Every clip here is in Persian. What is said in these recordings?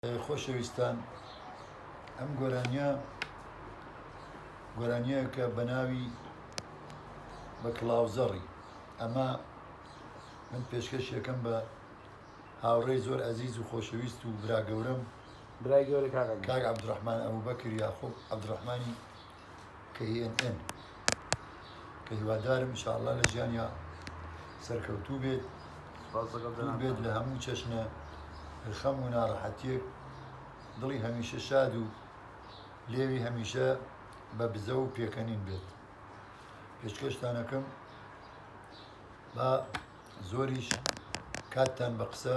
خۆشەویستان ئەم گۆرانیە کە بەناوی بە کڵاوزەڕی ئەمە من پێشکەش یەکەم بە هاوڕێی زۆر ئەزیز و خۆشەویست و برا گەورەم برای گەورە کاک عەبدوڕەحمان ئەبوبەکر یاخوب عەبدوڕەحمانی KNN کە هیوادارم ئینشاءڵڵا لە ژیانیا سەرکەوتوو بێت لە هەموو چەشنە خەم و ناڕەحەتیەک دڵی هەمیشە شاد و لێوی هەمیشە بە بزە و پێکەنین بێت. پێشکەشتانەکەم بە زۆریش کاتتان بە قسە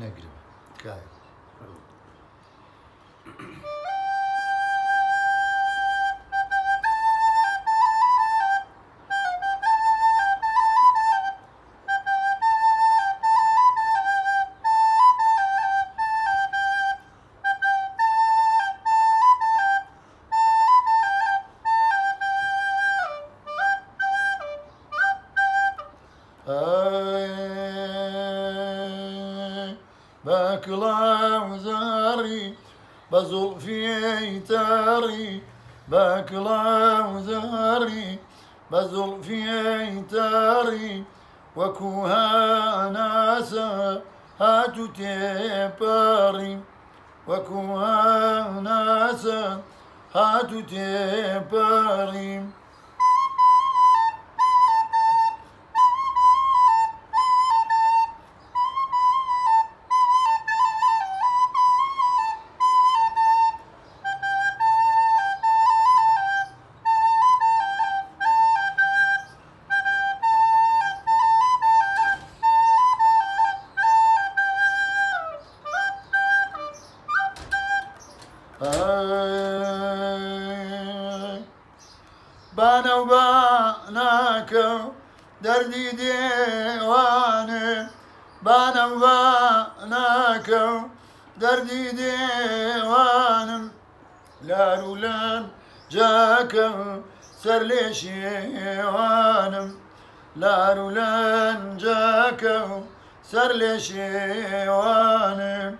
نەگرم تکایە. بەکڵاوزەڕی بە زوڵفی تەڕی بەکڵاوزەڕی بە زوڵفی تەڕی وەکوو هەناسە هاتوو تێپەڕی وەکوو هەناسە هاتوو تێپەڕی بانە و باناکە دەردی دێوانێ بانە و باناکە دەردی دێوانم لار و لەنجاکە سەر لێ شێوانم لار و لەنجاکە سەر لێ شێوانم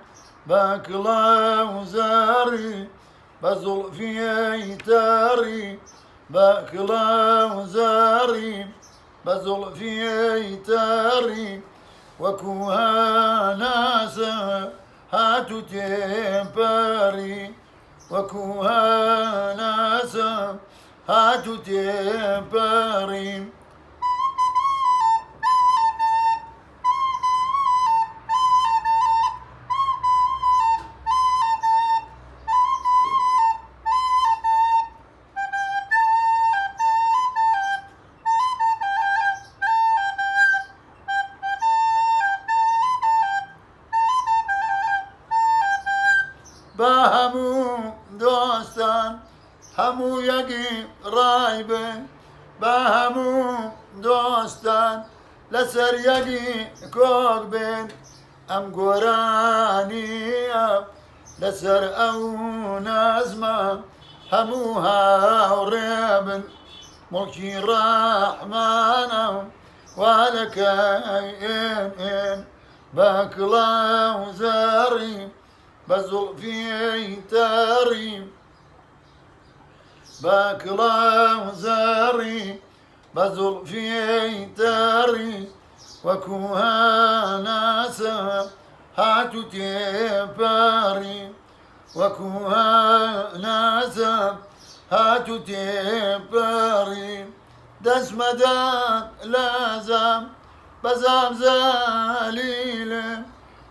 بە کڵاوزەڕی بە زوڵفی تەڕی بە کڵاوزەڕی بە زوڵفی تەڕی وەکوو هەناسە هاتوو تێپەڕی وەکوو هەناسە هاتوو تێپەڕی بە هەموو دۆستان هەموو یەکی ڕای بن بە هەموو دۆستان لەسەر یەکی کۆک بن ئەم گۆرانیە لەسەر ئەو نەزمە هەموو هاوڕێ بن موڵکی ڕەحمانە وا لە KNN بە کڵاوزەڕی بە زوڵفی تەڕی بە کڵاوزەڕی بە زوڵفی تەڕی وەکوو هەناسە هاتوو تێپەڕی وەکوو هەناسە هاتوو تێپەڕی دەستمەدات لەزام بە زامزەلیلم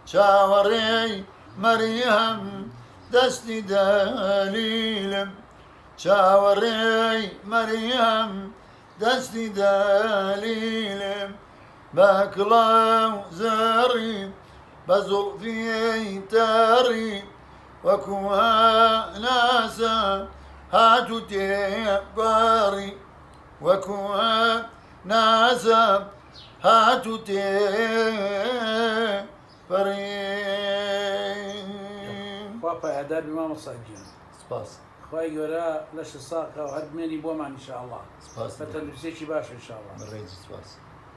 چاوەڕێی مەریەم دەستی دەلیلم چاوەڕێی مەریەم دەستی دەلیلم بە کڵاوزەڕی بە زوڵفی تەڕی وەکوو هەناسە هاتوو تێپەڕی وەکوو هەناسە هاتوو تێپەڕی. پایدار بما مەساگیان سپاس خی گەورە لەش ساقە و هەر بمێنی بۆمان ئینشاءڵڵا سپاس بە تەندروستێکی باش ئینشاءڵڵا بەڕێزی سپاس.